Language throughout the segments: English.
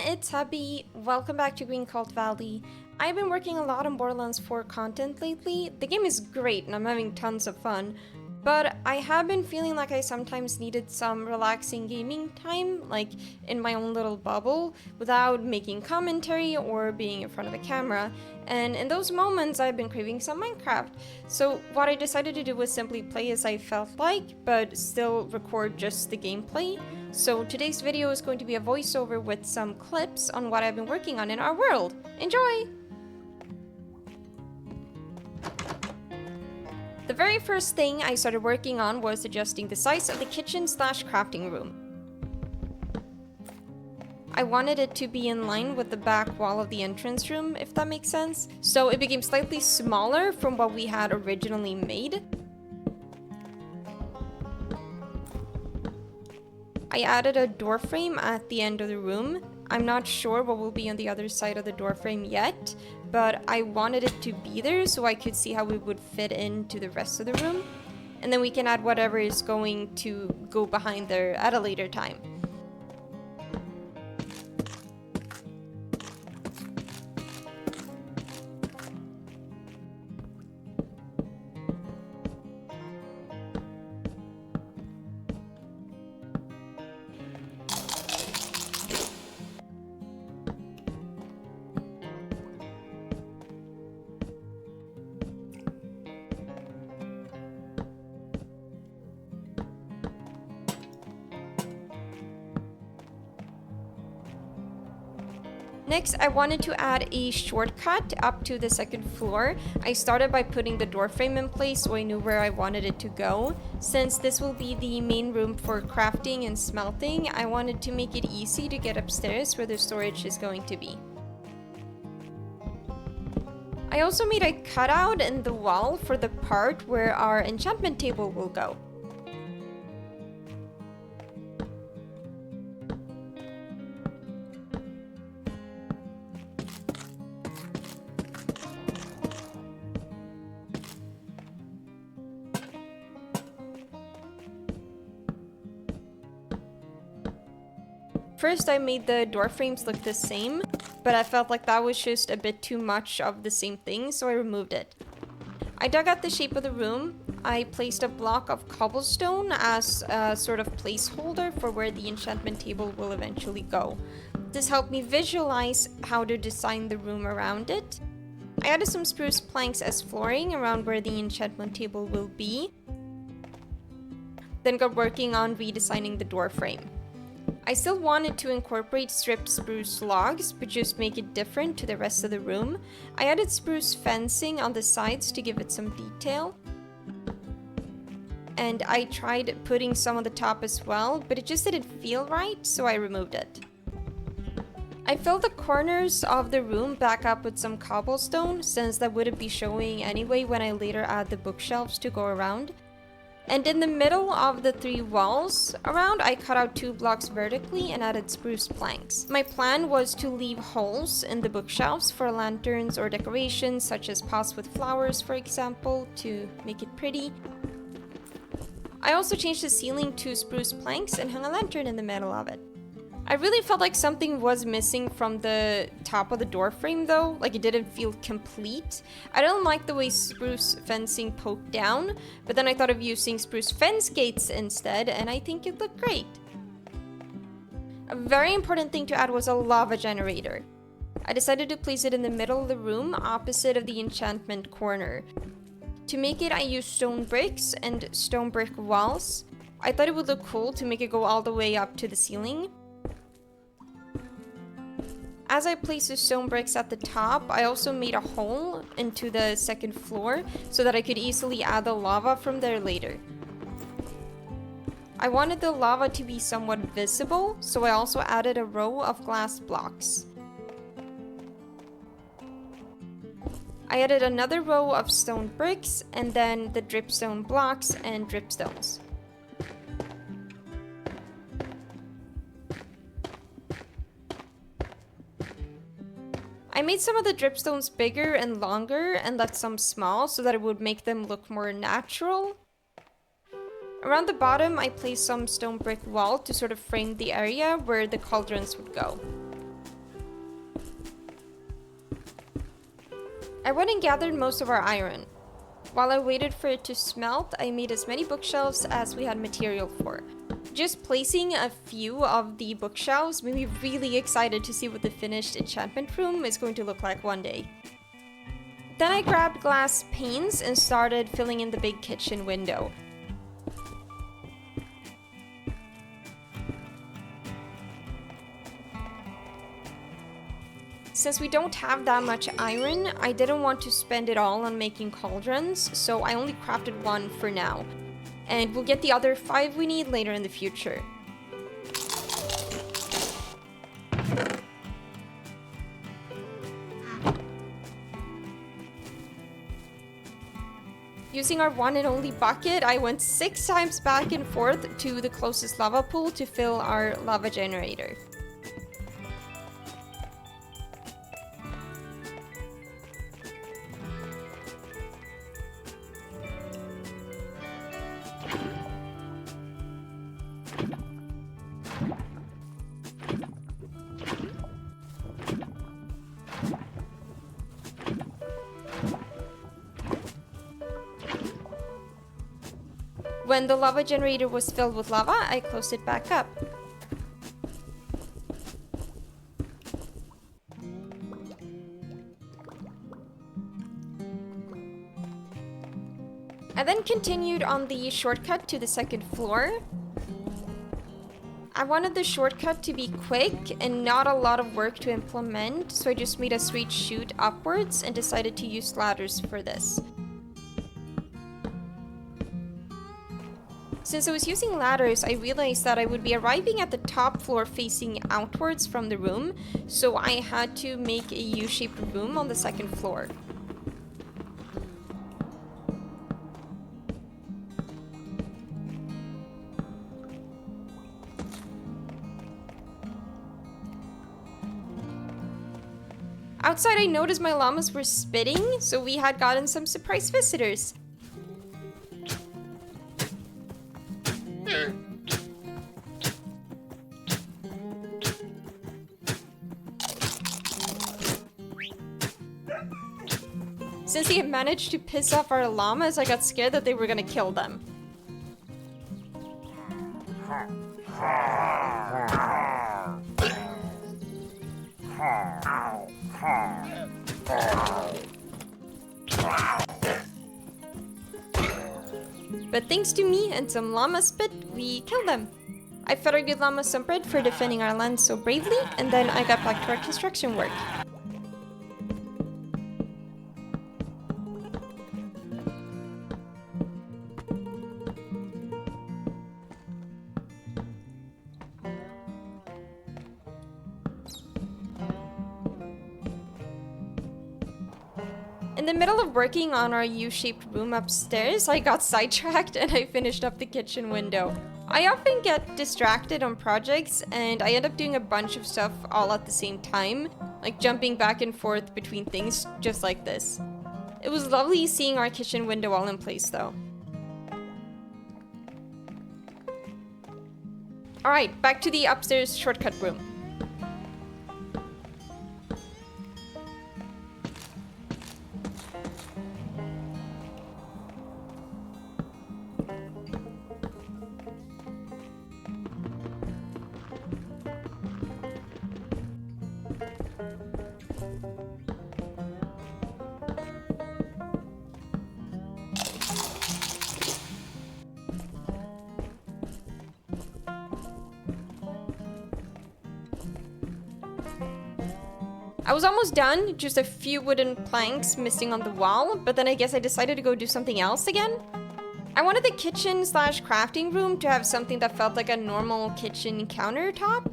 it's Hubby. Welcome back to Green Cult Valley. I've been working a lot on Borderlands 4 content lately. The game is great and I'm having tons of fun, but I have been feeling like I sometimes needed some relaxing gaming time, like in my own little bubble, without making commentary or being in front of a camera. And in those moments, I've been craving some Minecraft. So what I decided to do was simply play as I felt like, but still record just the gameplay. So today's video is going to be a voiceover with some clips on what I've been working on in our world. Enjoy! The very first thing I started working on was adjusting the size of the kitchen/crafting room. I wanted it to be in line with the back wall of the entrance room, if that makes sense. So it became slightly smaller from what we had originally made. I added a door frame at the end of the room. I'm not sure what will be on the other side of the door frame yet, but I wanted it to be there so I could see how it would fit into the rest of the room. And then we can add whatever is going to go behind there at a later time. Next, I wanted to add a shortcut up to the second floor. I started by putting the door frame in place so I knew where I wanted it to go. Since this will be the main room for crafting and smelting, I wanted to make it easy to get upstairs where the storage is going to be. I also made a cutout in the wall for the part where our enchantment table will go. First, I made the door frames look the same, but I felt like that was just a bit too much of the same thing, so I removed it. I dug out the shape of the room. I placed a block of cobblestone as a sort of placeholder for where the enchantment table will eventually go. This helped me visualize how to design the room around it. I added some spruce planks as flooring around where the enchantment table will be. Then got working on redesigning the door frame. I still wanted to incorporate stripped spruce logs, but just make it different to the rest of the room. I added spruce fencing on the sides to give it some detail. And I tried putting some on the top as well, but it just didn't feel right, so I removed it. I filled the corners of the room back up with some cobblestone, since that wouldn't be showing anyway when I later add the bookshelves to go around. And in the middle of the three walls around, I cut out 2 blocks vertically and added spruce planks. My plan was to leave holes in the bookshelves for lanterns or decorations, such as pots with flowers, for example, to make it pretty. I also changed the ceiling to spruce planks and hung a lantern in the middle of it. I really felt like something was missing from the top of the door frame though, like it didn't feel complete. I don't like the way spruce fencing poked down, but then I thought of using spruce fence gates instead, and I think it looked great. A very important thing to add was a lava generator. I decided to place it in the middle of the room, opposite of the enchantment corner. To make it, I used stone bricks and stone brick walls. I thought it would look cool to make it go all the way up to the ceiling. As I placed the stone bricks at the top, I also made a hole into the second floor so that I could easily add the lava from there later. I wanted the lava to be somewhat visible, so I also added a row of glass blocks. I added another row of stone bricks and then the dripstone blocks and dripstones. I made some of the dripstones bigger and longer and left some small so that it would make them look more natural. Around the bottom, I placed some stone brick wall to sort of frame the area where the cauldrons would go. I went and gathered most of our iron. While I waited for it to smelt, I made as many bookshelves as we had material for. Just placing a few of the bookshelves made me really excited to see what the finished enchantment room is going to look like one day. Then I grabbed glass panes and started filling in the big kitchen window. Since we don't have that much iron, I didn't want to spend it all on making cauldrons, so I only crafted one for now. And we'll get the other 5 we need later in the future. Using our one and only bucket, I went 6 times back and forth to the closest lava pool to fill our lava generator. When the lava generator was filled with lava, I closed it back up. I then continued on the shortcut to the second floor. I wanted the shortcut to be quick and not a lot of work to implement, so I just made a straight chute upwards and decided to use ladders for this. Since I was using ladders, I realized that I would be arriving at the top floor facing outwards from the room, so I had to make a U-shaped room on the second floor. Outside, I noticed my llamas were spitting, so we had gotten some surprise visitors. Since they had managed to piss off our llamas, I got scared that they were gonna kill them. But thanks to me and some llama spit, we killed them. I fed our good llamas some bread for defending our land so bravely, and then I got back to our construction work. In the middle of working on our U-shaped room upstairs, I got sidetracked and I finished up the kitchen window. I often get distracted on projects and I end up doing a bunch of stuff all at the same time, like jumping back and forth between things just like this. It was lovely seeing our kitchen window all in place though. Alright, back to the upstairs shortcut room. I was almost done, just a few wooden planks missing on the wall, but then I guess I decided to go do something else again. I wanted the kitchen slash crafting room to have something that felt like a normal kitchen countertop.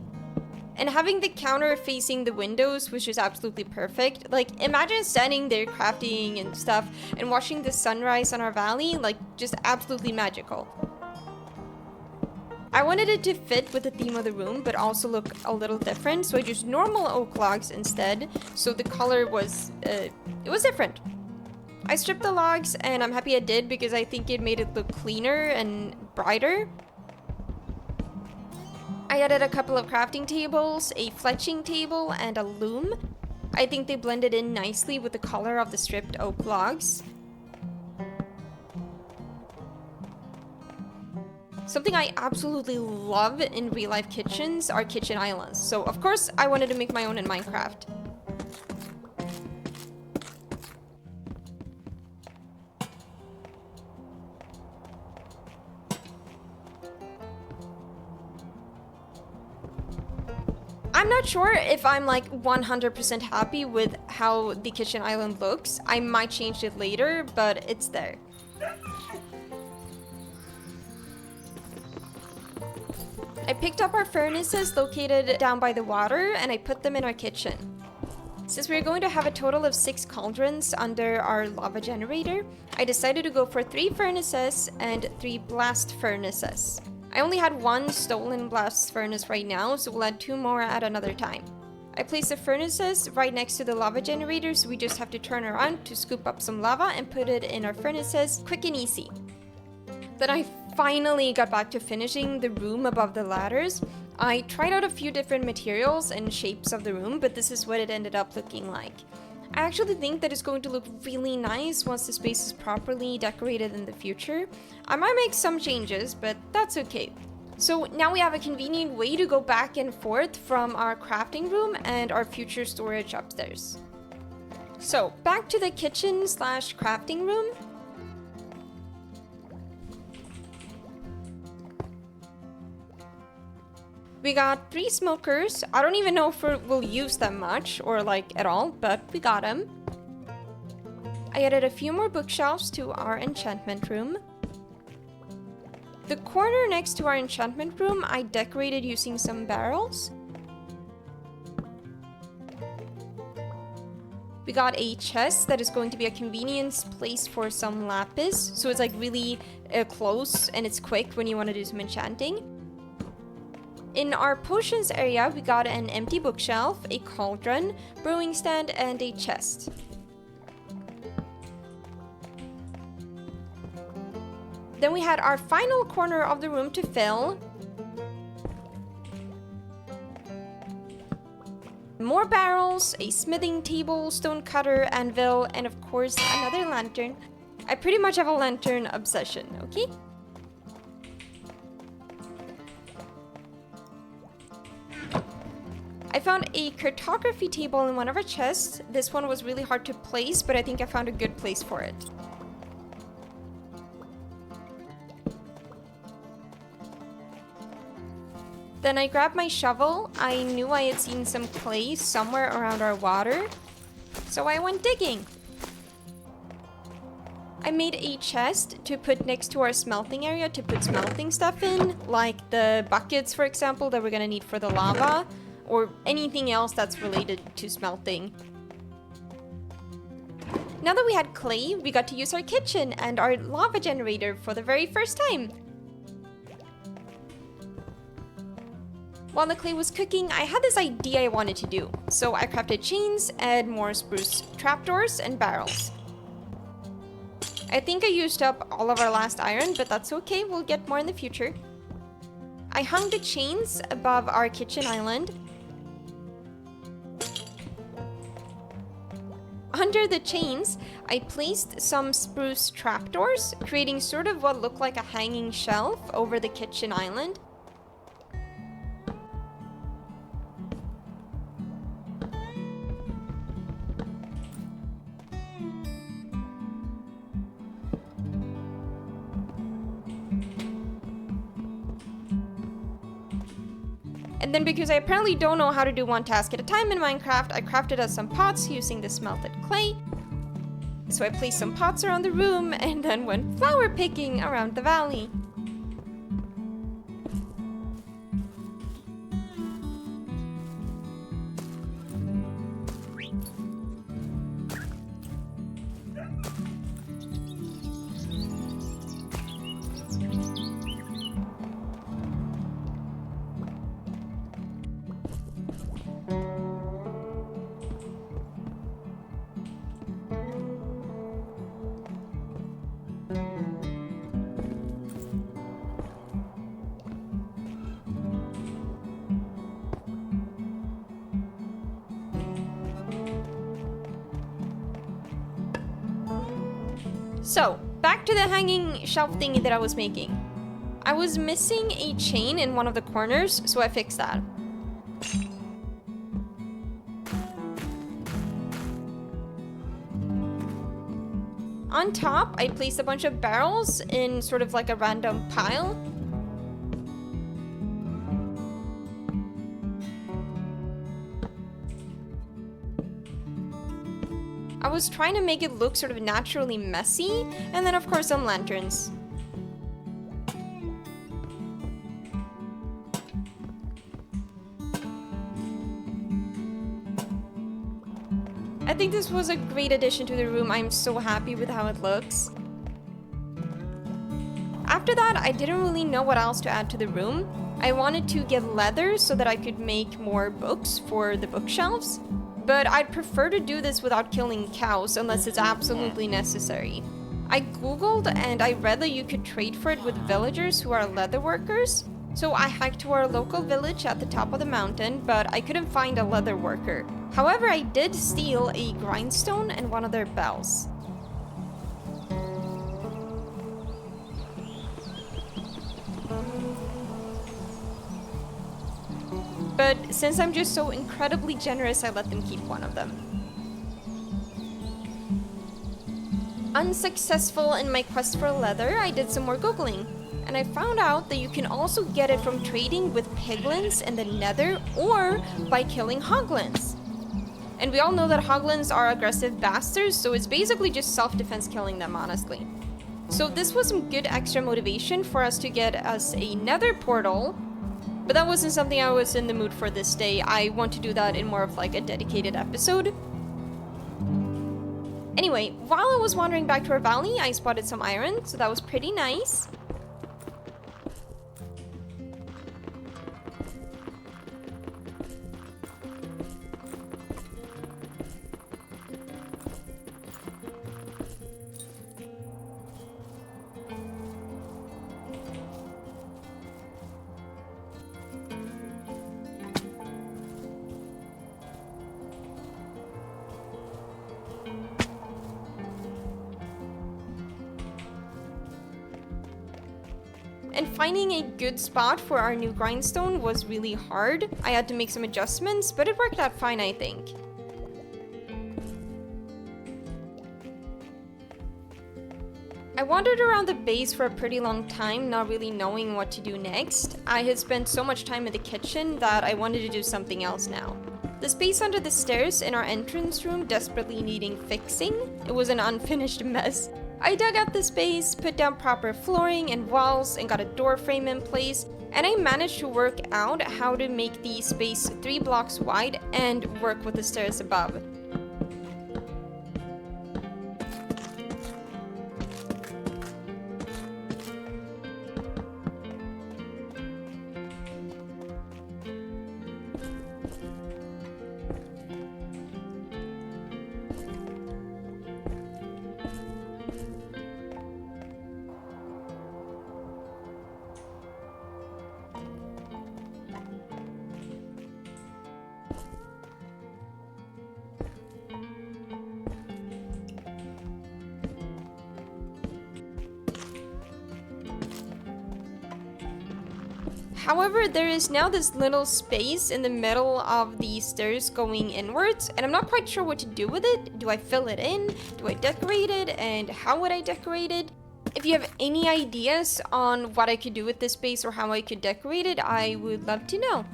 And having the counter facing the windows was just absolutely perfect. Like, imagine standing there crafting and stuff and watching the sunrise on our valley, like, just absolutely magical. I wanted it to fit with the theme of the room, but also look a little different, so I used normal oak logs instead, so the color was, it was different. I stripped the logs, and I'm happy I did because I think it made it look cleaner and brighter. I added a couple of crafting tables, a fletching table, and a loom. I think they blended in nicely with the color of the stripped oak logs. Something I absolutely love in real-life kitchens are kitchen islands, so of course I wanted to make my own in Minecraft. I'm not sure if I'm like 100% happy with how the kitchen island looks. I might change it later, but it's there. I picked up our furnaces located down by the water and I put them in our kitchen. Since we're going to have a total of 6 cauldrons under our lava generator, I decided to go for 3 furnaces and 3 blast furnaces. I only had 1 stolen blast furnace right now, so we'll add 2 more at another time. I placed the furnaces right next to the lava generator, so we just have to turn around to scoop up some lava and put it in our furnaces, quick and easy. Then I finally got back to finishing the room above the ladders. I tried out a few different materials and shapes of the room, but this is what it ended up looking like. I actually think that it's going to look really nice once the space is properly decorated in the future. I might make some changes, but that's okay. So now we have a convenient way to go back and forth from our crafting room and our future storage upstairs. So back to the kitchen slash crafting room. We got 3 smokers. I don't even know if we'll use them much or like at all, but we got them. I added a few more bookshelves to our enchantment room. The corner next to our enchantment room I decorated using some barrels. We got a chest that is going to be a convenience place for some lapis, so it's like really close and it's quick when you want to do some enchanting. In our potions area, we got an empty bookshelf, a cauldron, brewing stand, and a chest. Then we had our final corner of the room to fill. More barrels, a smithing table, stone cutter, anvil, and of course another lantern. I pretty much have a lantern obsession, okay? I found a cartography table in one of our chests. This one was really hard to place, but I think I found a good place for it. Then I grabbed my shovel. I knew I had seen some clay somewhere around our water, so I went digging. I made a chest to put next to our smelting area to put smelting stuff in, like the buckets, for example, that we're gonna need for the lava, or anything else that's related to smelting. Now that we had clay, we got to use our kitchen and our lava generator for the very first time. While the clay was cooking, I had this idea I wanted to do. So I crafted chains and more spruce trapdoors and barrels. I think I used up all of our last iron, but that's okay, we'll get more in the future. I hung the chains above our kitchen island. Under the chains, I placed some spruce trapdoors, creating sort of what looked like a hanging shelf over the kitchen island. And then because I apparently don't know how to do one task at a time in Minecraft, I crafted us some pots using the smelted clay. So I placed some pots around the room and then went flower picking around the valley. So, back to the hanging shelf thingy that I was making. I was missing a chain in one of the corners, so I fixed that. On top, I placed a bunch of barrels in sort of like a random pile. I was trying to make it look sort of naturally messy, and then of course some lanterns. I think this was a great addition to the room. I'm so happy with how it looks. After that, I didn't really know what else to add to the room. I wanted to get leather so that I could make more books for the bookshelves. But I'd prefer to do this without killing cows unless it's absolutely necessary. I googled and I read that you could trade for it with villagers who are leather workers. So I hiked to our local village at the top of the mountain, but I couldn't find a leather worker. However, I did steal a grindstone and one of their bells. But since I'm just so incredibly generous, I let them keep one of them. Unsuccessful in my quest for leather, I did some more googling. And I found out that you can also get it from trading with piglins in the nether or by killing hoglins. And we all know that hoglins are aggressive bastards, so it's basically just self-defense killing them, honestly. So this was some good extra motivation for us to get us a nether portal. But that wasn't something I was in the mood for this day. I want to do that in more of like a dedicated episode. Anyway, while I was wandering back to our valley, I spotted some iron, so that was pretty nice. And finding a good spot for our new grindstone was really hard. I had to make some adjustments, but it worked out fine, I think. I wandered around the base for a pretty long time, not really knowing what to do next. I had spent so much time in the kitchen that I wanted to do something else now. The space under the stairs in our entrance room desperately needing fixing. It was an unfinished mess. I dug out the space, put down proper flooring and walls, and got a door frame in place, and I managed to work out how to make the space 3 blocks wide and work with the stairs above. However, there is now this little space in the middle of the stairs going inwards, and I'm not quite sure what to do with it. Do I fill it in? Do I decorate it? And how would I decorate it? If you have any ideas on what I could do with this space or how I could decorate it, I would love to know.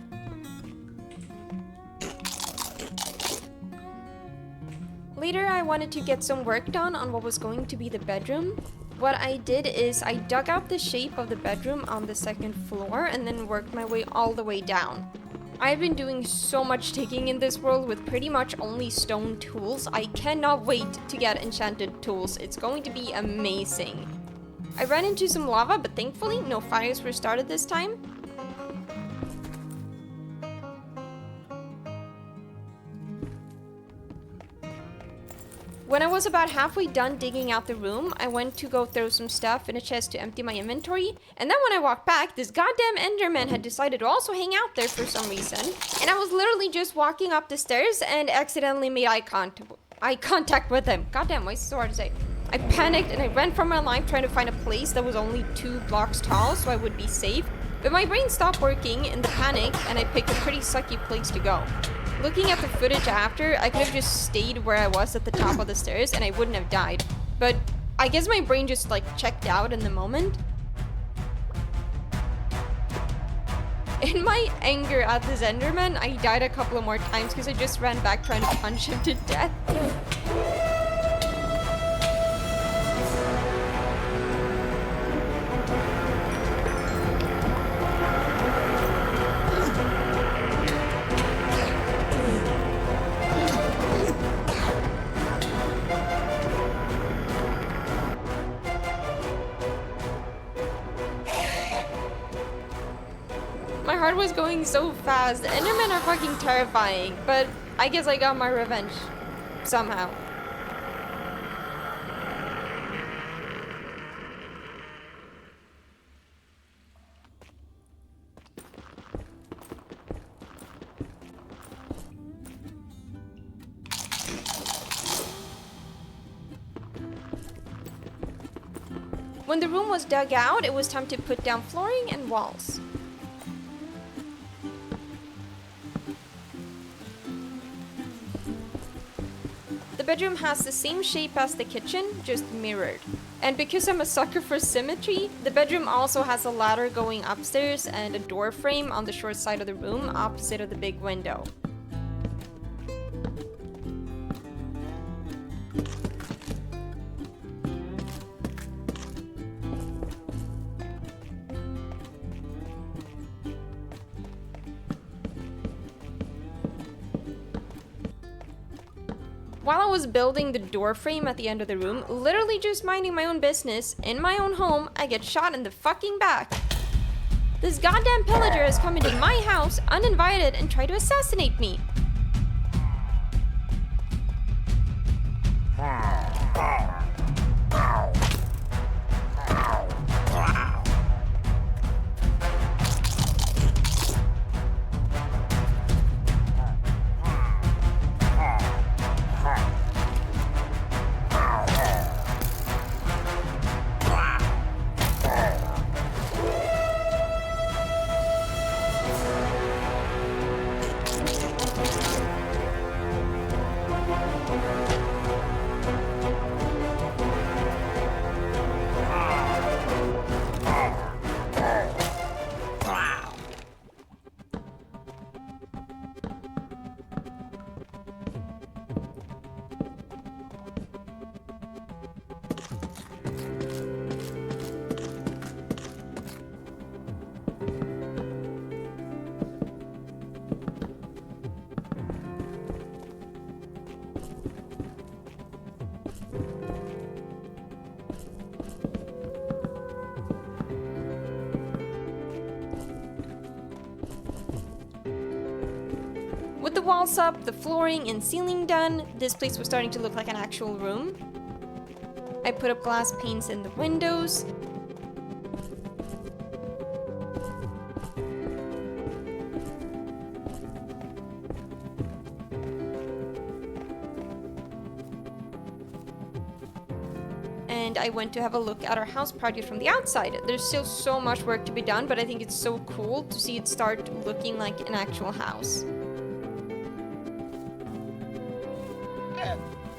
Later, I wanted to get some work done on what was going to be the bedroom. What I did is I dug out the shape of the bedroom on the 2nd floor and then worked my way all the way down. I've been doing so much digging in this world with pretty much only stone tools. I cannot wait to get enchanted tools. It's going to be amazing. I ran into some lava, but thankfully no fires were started this time. When I was about halfway done digging out the room, I went to go throw some stuff in a chest to empty my inventory, and then when I walked back, this goddamn Enderman had decided to also hang out there for some reason, and I was literally just walking up the stairs and accidentally made eye contact with him. Goddamn, why is it so hard to say? I panicked and I ran for my life trying to find a place that was only 2 blocks tall so I would be safe. But my brain stopped working in the panic and I picked a pretty sucky place to go. Looking at the footage after, I could have just stayed where I was at the top of the stairs and I wouldn't have died. But I guess my brain just like checked out in the moment. In my anger at this Enderman, I died a couple of more times because I just ran back trying to punch him to death. My heart was going so fast. The Endermen are fucking terrifying, but I guess I got my revenge. Somehow. When the room was dug out, it was time to put down flooring and walls. The bedroom has the same shape as the kitchen, just mirrored. And because I'm a sucker for symmetry, the bedroom also has a ladder going upstairs and a door frame on the short side of the room opposite of the big window. While I was building the door frame at the end of the room, literally just minding my own business, in my own home, I get shot in the fucking back. This goddamn pillager has come into my house uninvited and tried to assassinate me. With the walls up, the flooring and ceiling done, this place was starting to look like an actual room. I put up glass panes in the windows. And I went to have a look at our house project from the outside. There's still so much work to be done, but I think it's so cool to see it start looking like an actual house.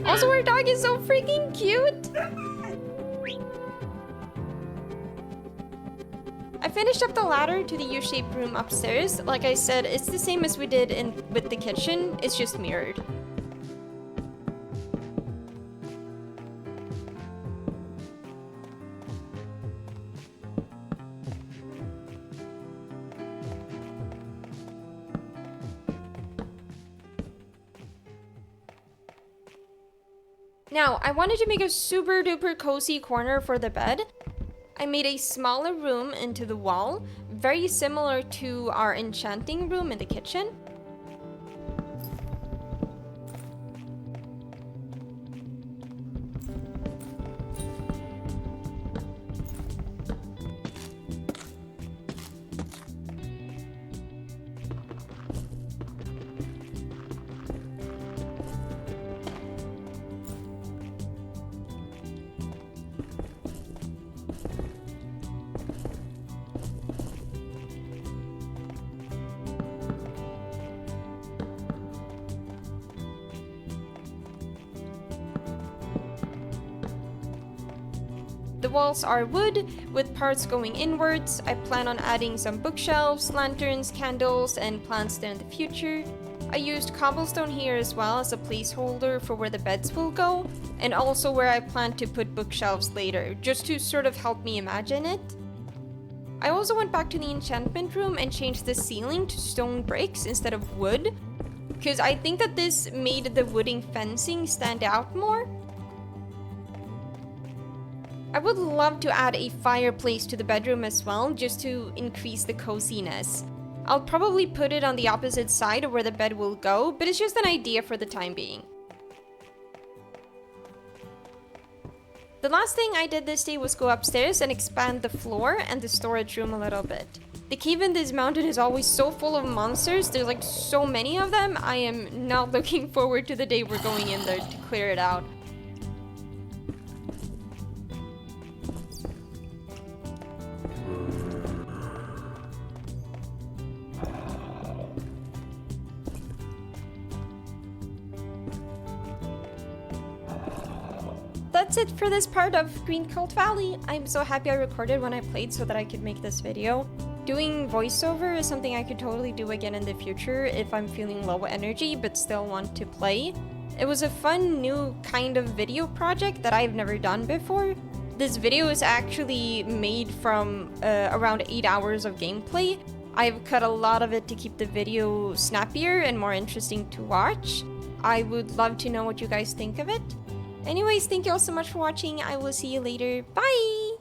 Also, our dog is so freaking cute! I finished up the ladder to the U-shaped room upstairs. Like I said, it's the same as we did with the kitchen, it's just mirrored. Now, I wanted to make a super duper cozy corner for the bed. I made a smaller room into the wall, very similar to our enchanting room in the kitchen. The walls are wood, with parts going inwards. I plan on adding some bookshelves, lanterns, candles, and plants there in the future. I used cobblestone here as well as a placeholder for where the beds will go, and also where I plan to put bookshelves later, just to sort of help me imagine it. I also went back to the enchantment room and changed the ceiling to stone bricks instead of wood, because I think that this made the wooden fencing stand out more. I would love to add a fireplace to the bedroom as well, just to increase the coziness. I'll probably put it on the opposite side of where the bed will go, but it's just an idea for the time being. The last thing I did this day was go upstairs and expand the floor and the storage room a little bit. The cave in this mountain is always so full of monsters, there's like so many of them, I am not looking forward to the day we're going in there to clear it out. That's it for this part of Green Cult Valley. I'm so happy I recorded when I played so that I could make this video. Doing voiceover is something I could totally do again in the future if I'm feeling low energy but still want to play. It was a fun new kind of video project that I've never done before. This video is actually made from around 8 hours of gameplay. I've cut a lot of it to keep the video snappier and more interesting to watch. I would love to know what you guys think of it. Anyways, thank you all so much for watching. I will see you later. Bye!